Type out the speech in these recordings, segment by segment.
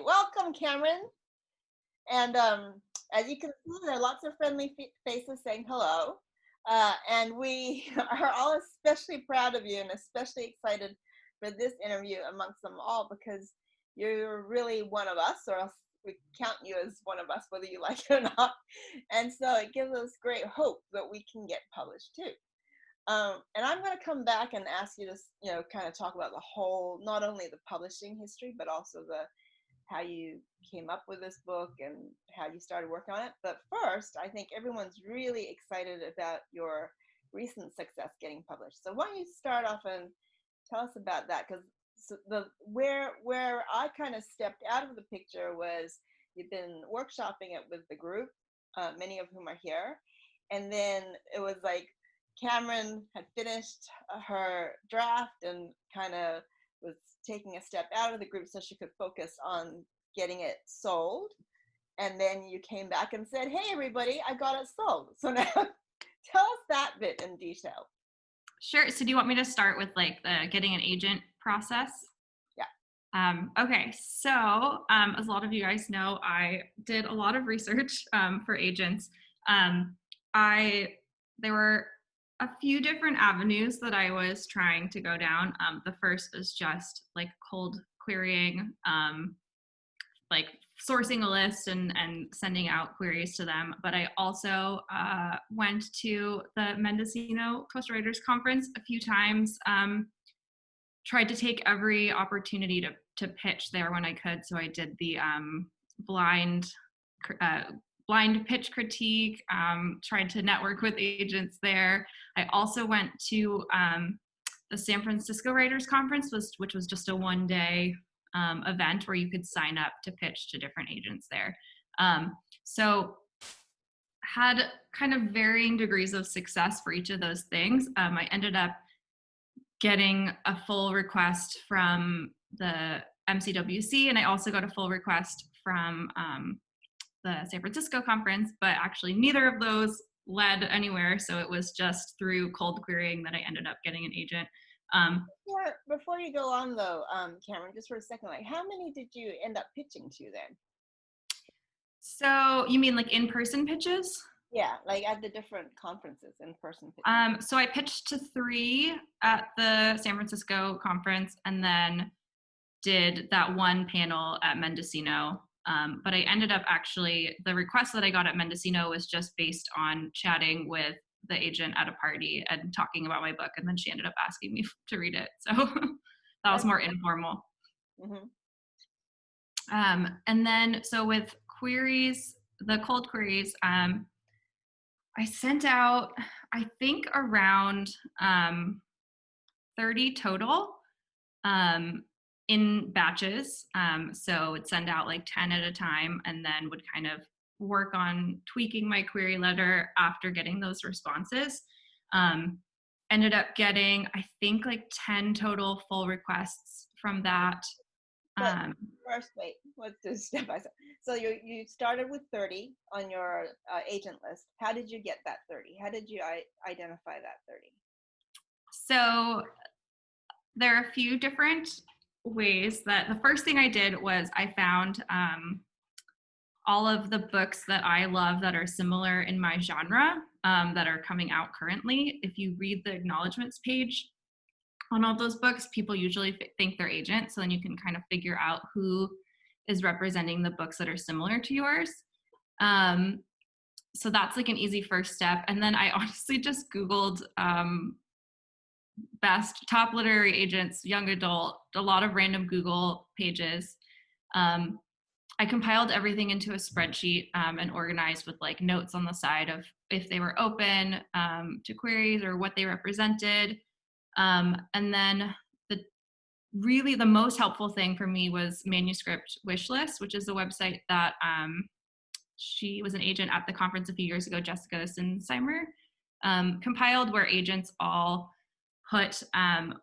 Welcome, Cameron. And as you can see, there are lots of friendly faces saying hello. And we are all especially proud of you and especially excited for this interview amongst them all because you're really one of us, or else we count you as one of us, whether you like it or not. And so it gives us great hope that we can get published too. And I'm going to come back and ask you to, kind of talk about the whole, not only the publishing history, but also how you came up with this book and how you started working on it. But first, I think everyone's really excited about your recent success getting published. So why don't you start off and tell us about that? Because where I kind of stepped out of the picture was you've been workshopping it with the group, many of whom are here, and then it was like Cameron had finished her draft and kind of was taking a step out of the group so she could focus on getting it sold. And then you came back and said, hey, everybody, I got it sold. So now tell us that bit in detail. Sure. So do you want me to start with like the getting an agent process? Yeah. Okay. So as a lot of you guys know, I did a lot of research for agents. There were a few different avenues that I was trying to go down. The first is just like cold querying, like sourcing a list and sending out queries to them. But I also went to the Mendocino Coastal Writers Conference a few times, tried to take every opportunity to pitch there when I could. So I did the blind pitch critique, tried to network with agents there. I also went to the San Francisco Writers Conference, which was just a one-day event where you could sign up to pitch to different agents there. So had kind of varying degrees of success for each of those things. I ended up getting a full request from the MCWC, and I also got a full request from the San Francisco conference, but actually neither of those led anywhere. So it was just through cold querying that I ended up getting an agent. Before you go on though, Cameron, just for a second, like how many did you end up pitching to then? So you mean like in-person pitches? Yeah, like at the different conferences, in-person pitches. So I pitched to 3 at the San Francisco conference and then did that one panel at Mendocino. But I ended up actually, the request that I got at Mendocino was just based on chatting with the agent at a party and talking about my book. And then she ended up asking me to read it. So that was more informal. Mm-hmm. And then, so with queries, the cold queries, I sent out, I think around 30 total. In batches. So would send out like 10 at a time and then would kind of work on tweaking my query letter after getting those responses. Ended up getting, I think, like 10 total full requests from that. But first, wait, let's do step by step. So you started with 30 on your agent list. How did you get that 30? How did you identify that 30? So there are a few different ways. That the first thing I did was I found all of the books that I love that are similar in my genre that are coming out currently. If you read the acknowledgements page on all those books, people usually think they're agents, so then you can kind of figure out who is representing the books that are similar to yours. So that's like an easy first step. And then I honestly just Googled best top literary agents, young adult, a lot of random Google pages. I compiled everything into a spreadsheet and organized with like notes on the side of if they were open to queries or what they represented. And then the most helpful thing for me was Manuscript Wishlist, which is a website that she was an agent at the conference a few years ago, Jessica Sinsheimer, compiled, where agents all put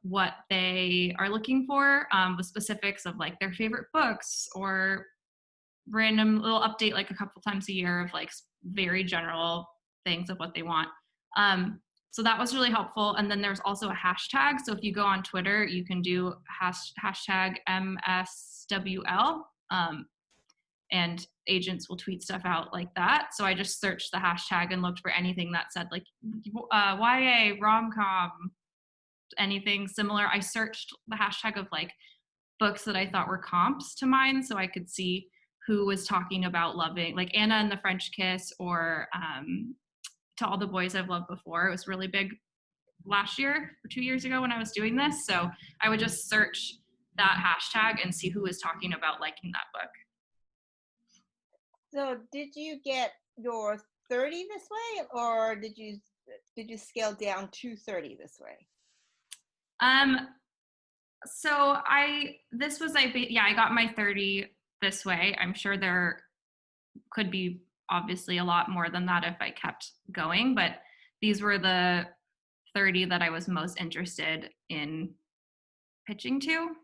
what they are looking for, with specifics of like their favorite books or random little update like a couple times a year of like very general things of what they want. So that was really helpful. And then there's also a hashtag. So if you go on Twitter, you can do hashtag MSWL And agents will tweet stuff out like that. So I just searched the hashtag and looked for anything that said like YA, rom-com, anything similar. I searched the hashtag of like books that I thought were comps to mine so I could see who was talking about loving, like Anna and the French Kiss, or To All the Boys I've Loved Before. It was really big last year or 2 years ago when I was doing this. So I would just search that hashtag and see who was talking about liking that book. So did you get your 30 this way, or did you scale down to 30 this way? Um, so I got my 30 this way. I'm sure there could be obviously a lot more than that if I kept going, but these were the 30 that I was most interested in pitching to.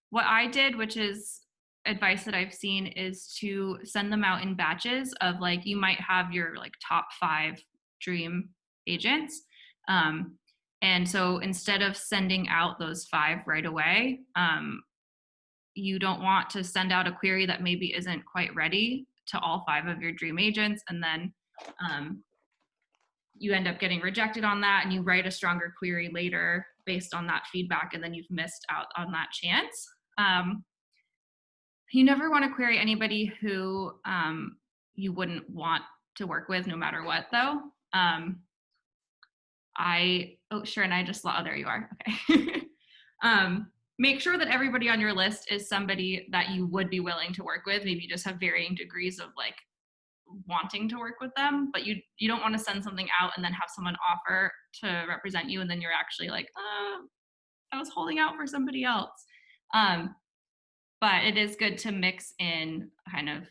What I did, which is advice that I've seen, is to send them out in batches of like, you might have your like top 5 dream agents. And so instead of sending out those 5 right away, you don't want to send out a query that maybe isn't quite ready to all 5 of your dream agents. And then you end up getting rejected on that, and you write a stronger query later based on that feedback, and then you've missed out on that chance. You never want to query anybody who you wouldn't want to work with no matter what, though. There you are. Okay. Make sure that everybody on your list is somebody that you would be willing to work with. Maybe you just have varying degrees of like wanting to work with them, but you don't want to send something out and then have someone offer to represent you, and then you're actually like, I was holding out for somebody else. But it is good to mix in kind of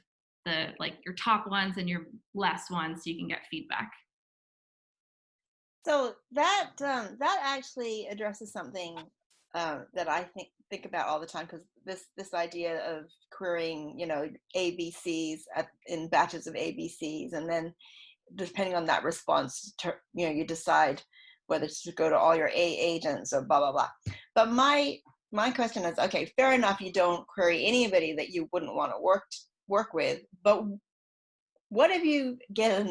the like your top ones and your less ones so you can get feedback. So that actually addresses something that I think about all the time, because this idea of querying, ABCs in batches of ABCs, and then depending on that response, you decide whether to go to all your A agents or blah blah blah. But my question is, okay, fair enough, you don't query anybody that you wouldn't want to work with, but what if you get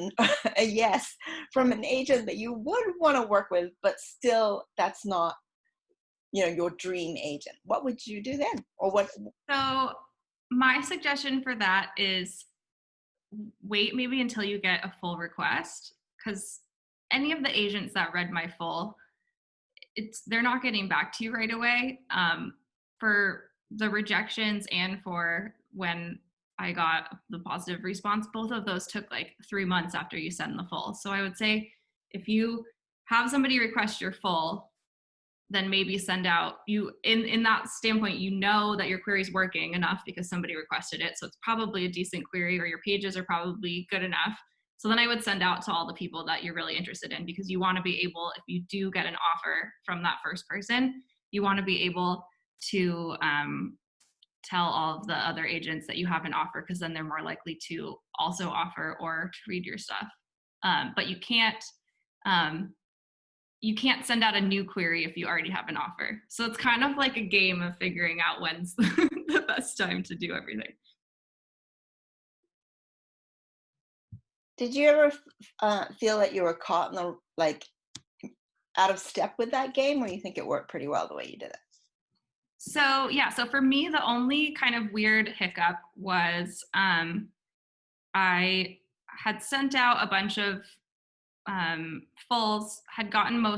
a yes from an agent that you would want to work with, but still that's not, your dream agent? What would you do then? Or what? So my suggestion for that is wait maybe until you get a full request, because any of the agents that read my full, they're not getting back to you right away. For the rejections and for when I got the positive response, both of those took like 3 months after you send the full. So I would say if you have somebody request your full, then maybe send out, you in that standpoint, that your query is working enough because somebody requested it. So it's probably a decent query, or your pages are probably good enough. So then I would send out to all the people that you're really interested in, because you want to be able, if you do get an offer from that first person, you want to be able to tell all of the other agents that you have an offer, because then they're more likely to also offer or to read your stuff. But you can't send out a new query if you already have an offer. So it's kind of like a game of figuring out when's the best time to do everything. Did you ever feel that you were caught in out of step with that game, or you think it worked pretty well the way you did it? So for me, the only kind of weird hiccup was I had sent out a bunch of fulls, had gotten a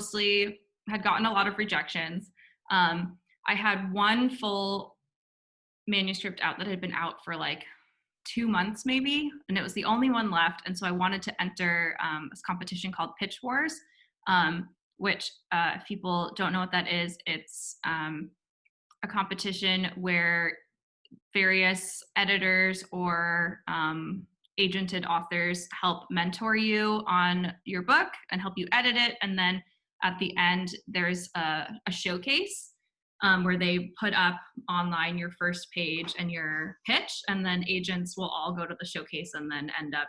lot of rejections. I had one full manuscript out that had been out for like 2 months maybe, and it was the only one left. And so I wanted to enter this competition called Pitch Wars, which if people don't know what that is, it's a competition where various editors or agented authors help mentor you on your book and help you edit it. And then at the end, there's a showcase where they put up online your first page and your pitch, and then agents will all go to the showcase and then end up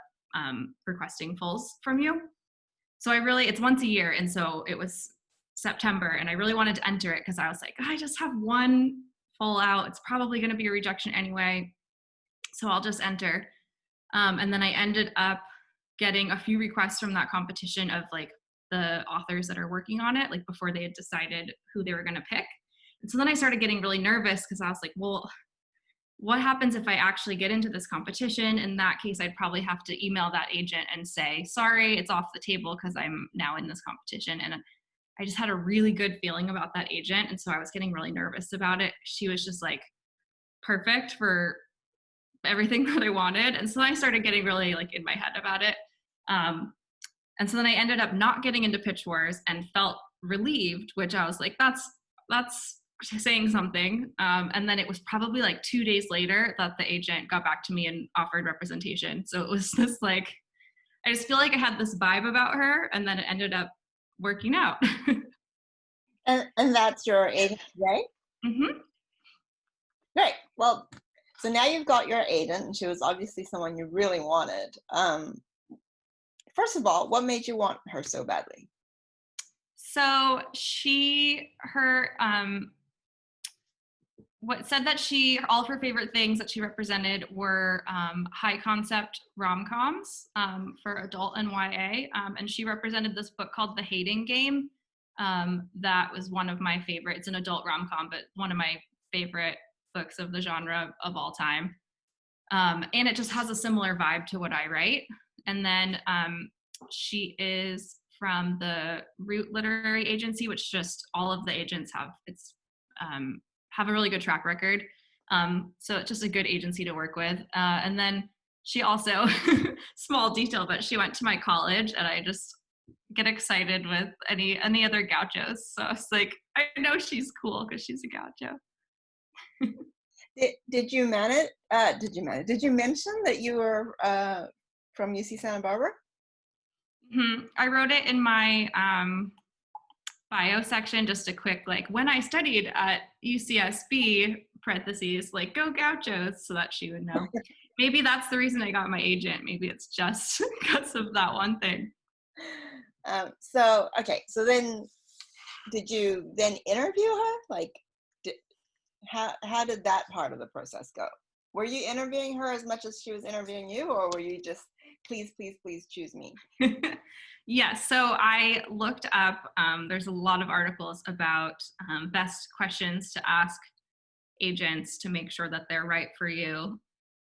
requesting fulls from you. So it's once a year, and so it was September, and I really wanted to enter it because I was like, I just have one full out. It's probably going to be a rejection anyway. So I'll just enter. And then I ended up getting a few requests from that competition of like the authors that are working on it, like before they had decided who they were going to pick. And so then I started getting really nervous because I was like, well, what happens if I actually get into this competition? In that case, I'd probably have to email that agent and say, sorry, it's off the table because I'm now in this competition. And I just had a really good feeling about that agent. And so I was getting really nervous about it. She was just like perfect for everything that I wanted. And so I started getting really like in my head about it. And so then I ended up not getting into Pitch Wars and felt relieved, which I was like, that's saying something. And then it was probably like 2 days later that the agent got back to me and offered representation. So it was this like, I just feel like I had this vibe about her, and then it ended up working out. And that's your agent, right? Mm-hmm. Great. Well, so now you've got your agent, and she was obviously someone you really wanted. First of all, what made you want her so badly? So what said that all of her favorite things that she represented were high concept rom-coms for adult and YA. And she represented this book called The Hating Game. That was one of my favorites. It's an adult rom-com, but one of my favorite books of the genre of all time. And it just has a similar vibe to what I write. And then she is from the Root Literary Agency, which just all of the agents have a really good track record. So it's just a good agency to work with. And then she also, small detail, but she went to my college, and I just get excited with any other gauchos. So it's like, I know she's cool because she's a gaucho. Did you manage? Did you mention that you were from UC Santa Barbara? Mm-hmm. I wrote it in my bio section, just a quick like, when I studied at UCSB parentheses like go Gauchos, so that she would know. Maybe that's the reason I got my agent. Maybe it's just because of that one thing. So then did you then interview her? Like, how did that part of the process go? Were you interviewing her as much as she was interviewing you, or were you just please choose me? Yes, so I looked up, there's a lot of articles about best questions to ask agents to make sure that they're right for you.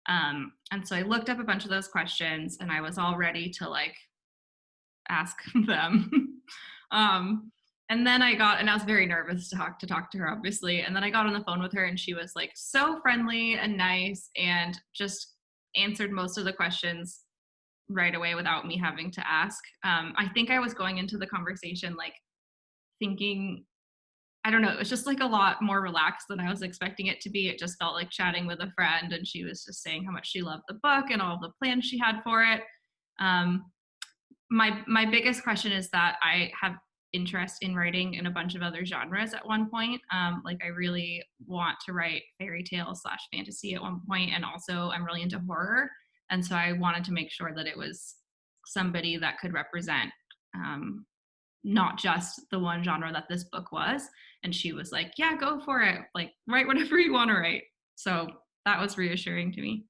And so I looked up a bunch of those questions, and I was all ready to like ask them. And then and I was very nervous to talk to her, obviously. And then I got on the phone with her, and she was like so friendly and nice, and just answered most of the questions right away without me having to ask. I think I was going into the conversation like thinking, I don't know, it was just like a lot more relaxed than I was expecting it to be. It just felt like chatting with a friend, and she was just saying how much she loved the book and all the plans she had for it. My biggest question is that I have interest in writing in a bunch of other genres at one point. Like I really want to write fairy tale / fantasy at one point, and also I'm really into horror. And so I wanted to make sure that it was somebody that could represent not just the one genre that this book was. And she was like, yeah, go for it. Like, write whatever you want to write. So that was reassuring to me.